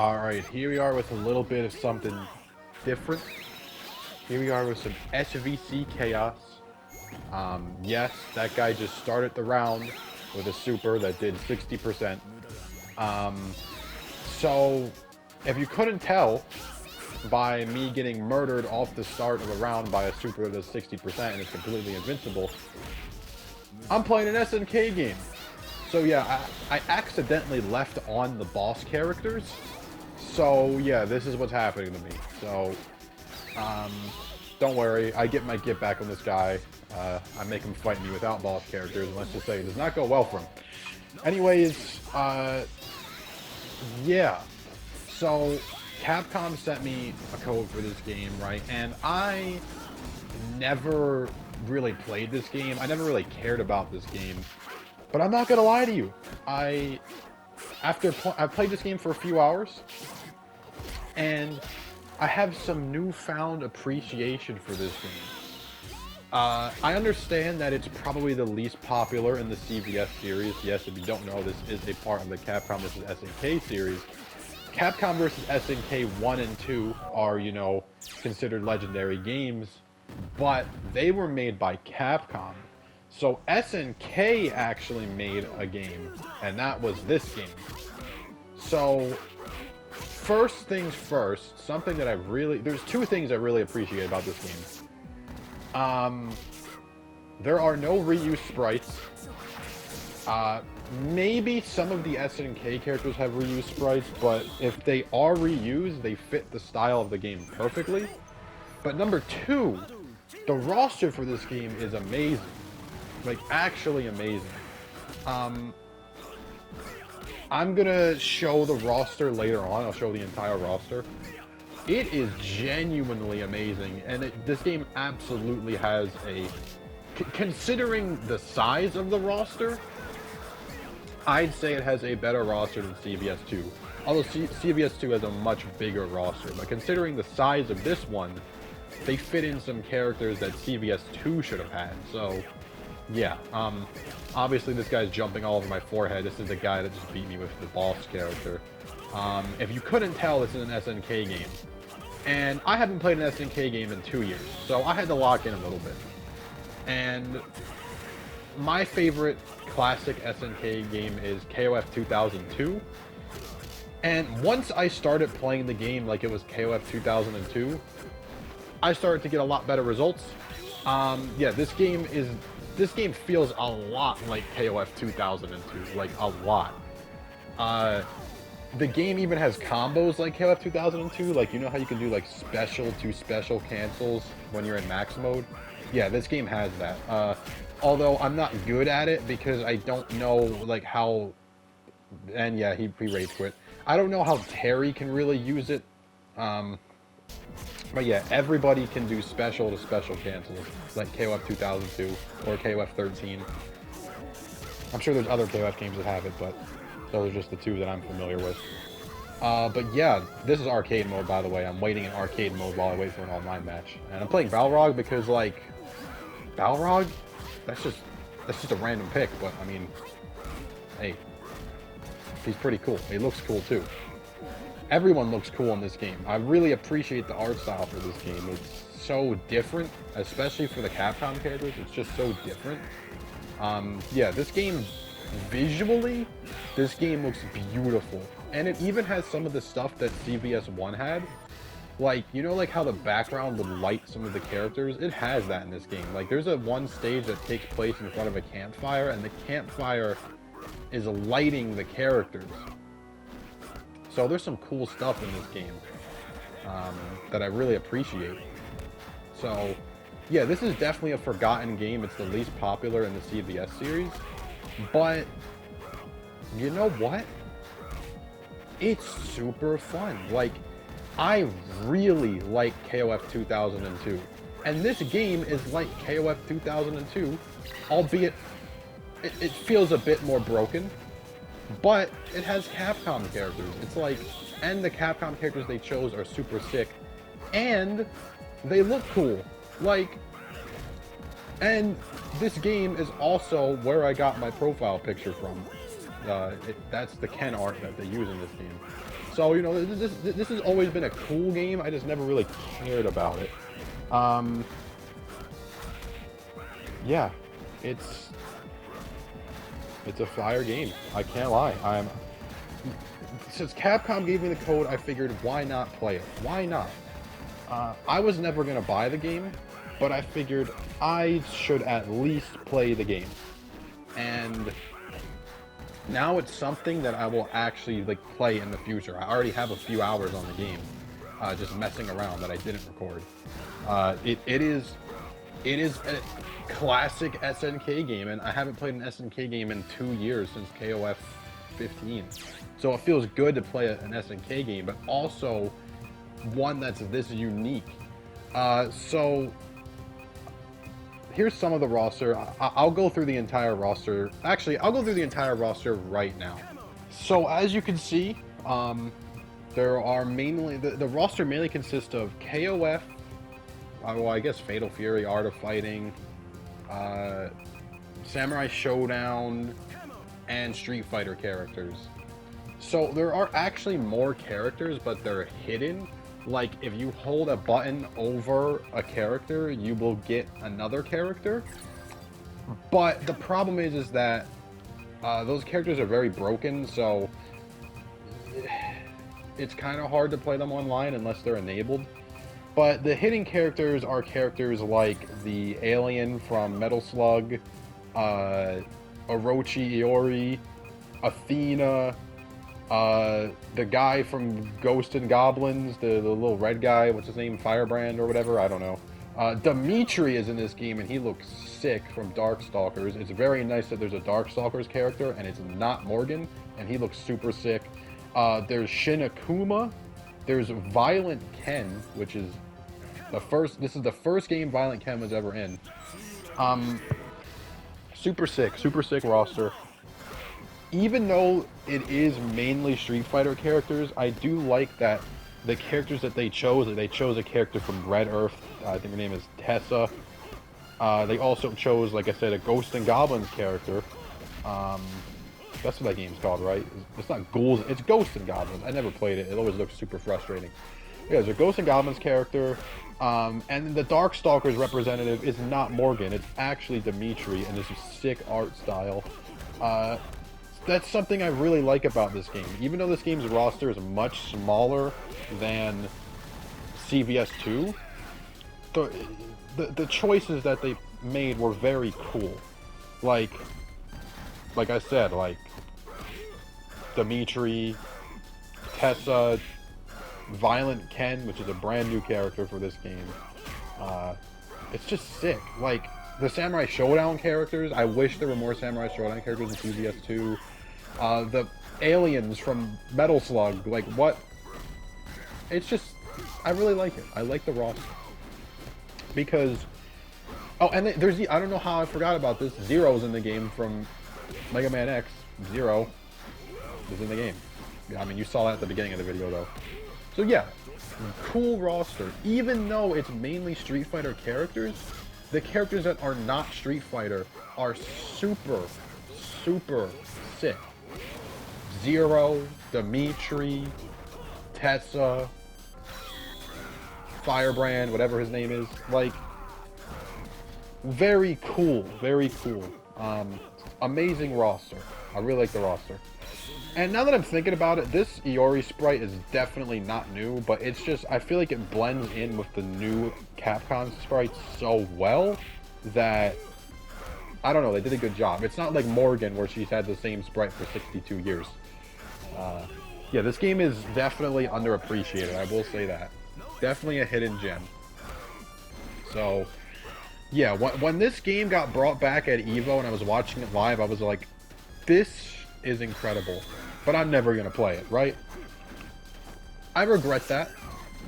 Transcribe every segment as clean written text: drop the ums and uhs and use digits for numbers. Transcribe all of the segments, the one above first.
Alright, here we are with a little bit of something different. Here we are with some SVC chaos. Yes, that guy just started the round with a super that did 60%. So, if you couldn't tell by me getting murdered off the start of a round by a super that does 60% and is completely invincible, I'm playing an SNK game. So yeah, I accidentally left on the boss characters. So yeah, this is what's happening to me. So, don't worry, I get my get back on this guy. I make him fight me without boss characters, and let's just say it does not go well for him. Anyways, yeah. So, Capcom sent me a code for this game, right? And I never really played this game. I never really cared about this game. But I'm not gonna lie to you. I've played this game for a few hours, and I have some newfound appreciation for this game. I understand that it's probably the least popular in the CVS series. Yes, if you don't know, this is a part of the Capcom vs. SNK series. Capcom vs. SNK 1 and 2 are, you know, considered legendary games, but they were made by Capcom. So SNK actually made a game, and that was this game. So, first things first, something that there's two things I really appreciate about this game. There are no reuse sprites. Maybe some of the SNK characters have reused sprites, but if they are reused, they fit the style of the game perfectly. But number two, the roster for this game is amazing. Like, actually amazing. I'm gonna show the roster later on. I'll show the entire roster. It is genuinely amazing, and this game absolutely has a... Considering the size of the roster, I'd say it has a better roster than CVS 2. Although CVS 2 has a much bigger roster, but considering the size of this one, they fit in some characters that CVS 2 should have had, so... Yeah, obviously this guy's jumping all over my forehead. This is the guy that just beat me with the boss character. If you couldn't tell, this is an SNK game. And I haven't played an SNK game in 2 years, so I had to lock in a little bit. And my favorite classic SNK game is KOF 2002. And once I started playing the game like it was KOF 2002, I started to get a lot better results. Yeah, this game feels a lot like KOF 2002, like a lot. The game even has combos like KOF 2002, like you know how you can do like special to special cancels when you're in max mode? Yeah, this game has that. Although I'm not good at it because I don't know like how, and yeah, he rage quit. I don't know how Terry can really use it. But yeah, everybody can do special to special cancels, like KOF 2002 or KOF 13. I'm sure there's other KOF games that have it, but those are just the two that I'm familiar with. But yeah, this is arcade mode, by the way. I'm waiting in arcade mode while I wait for an online match. And I'm playing Balrog because, like, Balrog? That's just a random pick, but, I mean, hey, he's pretty cool. He looks cool, too. Everyone looks cool in this game. I really appreciate the art style for this game. It's so different, especially for the Capcom characters. It's just so different. Yeah, this game, visually, this game looks beautiful. And it even has some of the stuff that CVS 1 had. Like, you know like how the background would light some of the characters? It has that in this game. Like, there's one stage that takes place in front of a campfire, and the campfire is lighting the characters. So there's some cool stuff in this game that I really appreciate. So, yeah, this is definitely a forgotten game. It's the least popular in the CVS series. But, you know what? It's super fun. Like, I really like KOF 2002. And this game is like KOF 2002, albeit it feels a bit more broken. But it has Capcom characters. It's like, and the Capcom characters they chose are super sick. And they look cool. Like, and this game is also where I got my profile picture from. That's the Ken art that they use in this game. So, you know, this has always been a cool game. I just never really cared about it. Yeah, it's a fire game. I can't lie. Since Capcom gave me the code, I figured, why not play it? Why not? I was never going to buy the game, but I figured I should at least play the game. And now it's something that I will actually like play in the future. I already have a few hours on the game, just messing around that I didn't record. It is a classic SNK game, and I haven't played an SNK game in 2 years since KOF 15. So it feels good to play an SNK game, but also one that's this unique. So here's some of the roster. I'll go through the entire roster. Actually, I'll go through the entire roster right now. So as you can see, there are mainly the roster mainly consists of KOF, well, I guess Fatal Fury, Art of Fighting, Samurai Showdown, and Street Fighter characters. So there are actually more characters, but they're hidden. Like, if you hold a button over a character, you will get another character. But the problem is that those characters are very broken, so it's kind of hard to play them online unless they're enabled. But the hidden characters are characters like the alien from Metal Slug, Orochi Iori, Athena, the guy from Ghost and Goblins, the little red guy, what's his name, Firebrand or whatever, I don't know. Dimitri is in this game, and he looks sick from Darkstalkers. It's very nice that there's a Darkstalkers character, and it's not Morgan, and he looks super sick. There's Shin Akuma. There's Violent Ken, which is this is the first game Violent Ken was ever in. Super sick roster. Even though it is mainly Street Fighter characters, I do like that the characters that they chose a character from Red Earth. I think her name is Tessa. They also chose, like I said, a Ghost and Goblins character. That's what that game's called, right? It's not Ghouls, it's Ghosts and Goblins. I never played it. It always looks super frustrating. Yeah, there's a Ghosts and Goblins character. And the Darkstalkers representative is not Morgan. It's actually Dimitri, and it's a sick art style. That's something I really like about this game. Even though this game's roster is much smaller than CVS2, the choices that they made were very cool. Like I said, like Dimitri, Tessa, Violent Ken, which is a brand new character for this game. It's just sick. Like, the Samurai Showdown characters, I wish there were more Samurai Showdown characters in CVS2. The aliens from Metal Slug, like, what? It's just, I really like it. I like the roster. Because, oh, and there's I don't know how I forgot about this, Zero's in the game from Mega Man X. Zero is in the game. Yeah, I mean, you saw that at the beginning of the video, though. So yeah, cool roster. Even though it's mainly Street Fighter characters, the characters that are not Street Fighter are super sick. Zero, Dimitri, Tessa, Firebrand, whatever his name is. Like, very cool, very cool. Amazing roster. I really like the roster. And now that I'm thinking about it, this Iori sprite is definitely not new, but it's just, I feel like it blends in with the new Capcom sprites so well that, I don't know, they did a good job. It's not like Morgan, where she's had the same sprite for 62 years. Yeah, this game is definitely underappreciated, I will say that. Definitely a hidden gem. So, yeah, when this game got brought back at EVO and I was watching it live, I was like, this is incredible, but I'm never going to play it, right? I regret that.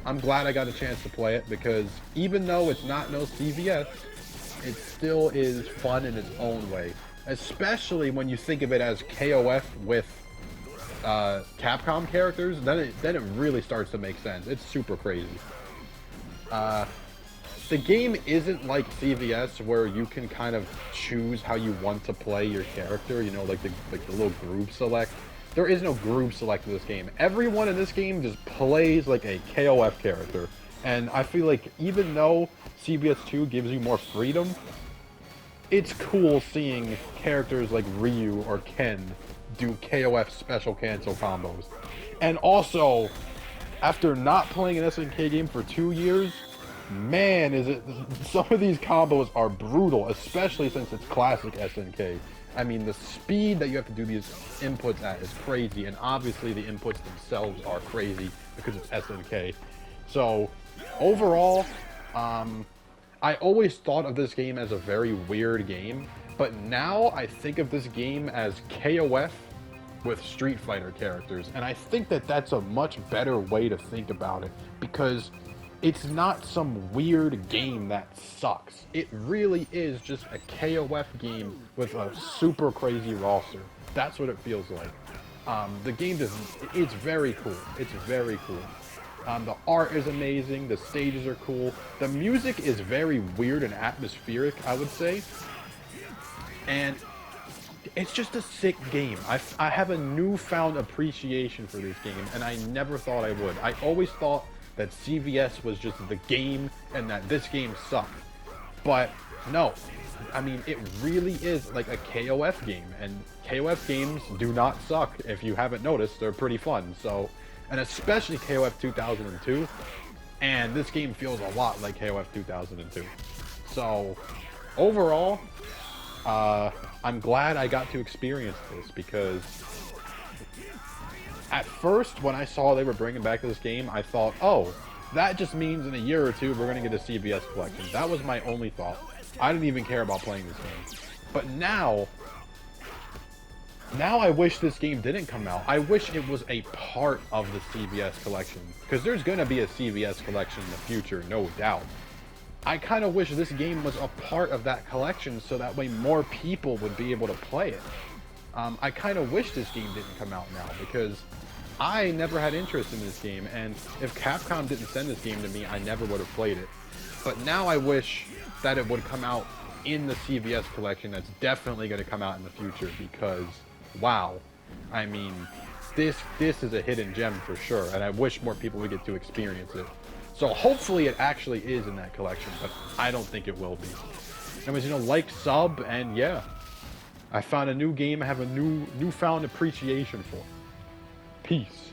I'm glad I got a chance to play it, because even though it's not no CVS, it still is fun in its own way. Especially when you think of it as KOF with Capcom characters, then it really starts to make sense. It's super crazy. The game isn't like CVS, where you can kind of choose how you want to play your character, you know, like the little group select. there is no group select in this game. Everyone in this game just plays like a KOF character. And I feel like even though CVS 2 gives you more freedom, it's cool seeing characters like Ryu or Ken do KOF special cancel combos. And also, after not playing an SNK game for 2 years, man, some of these combos are brutal, especially since it's classic SNK. I mean, the speed that you have to do these inputs at is crazy, and obviously the inputs themselves are crazy because it's SNK. So, overall, I always thought of this game as a very weird game, but now I think of this game as KOF with Street Fighter characters, and I think that that's a much better way to think about it, because it's not some weird game that sucks. It really is just a KOF game with a super crazy roster. That's what it feels like. The game it's very cool. It's very cool. The art is amazing, the stages are cool, the music is very weird and atmospheric, I would say, and it's just a sick game. I have a newfound appreciation for this game, and I never thought I would. I always thought that CVS was just the game and that this game sucked, but no. I mean, it really is like a KOF game, and KOF games do not suck. If you haven't noticed, they're pretty fun. So, and especially KOF 2002, and this game feels a lot like KOF 2002. So, overall, I'm glad I got to experience this, because at first, when I saw they were bringing back this game, I thought, oh, that just means in a year or two we're going to get a CVS collection. That was my only thought. I didn't even care about playing this game. But now I wish this game didn't come out. I wish it was a part of the CVS collection, because there's going to be a CVS collection in the future, no doubt. I kind of wish this game was a part of that collection, so that way more people would be able to play it. I kind of wish this game didn't come out now, because I never had interest in this game, and if Capcom didn't send this game to me, I never would have played it. But now I wish that it would come out in the CVS collection that's definitely going to come out in the future, because, wow, I mean, this is a hidden gem for sure, and I wish more people would get to experience it. So hopefully it actually is in that collection, but I don't think it will be. Anyways, like, sub, and yeah, I found a new game I have a newfound appreciation for. Peace.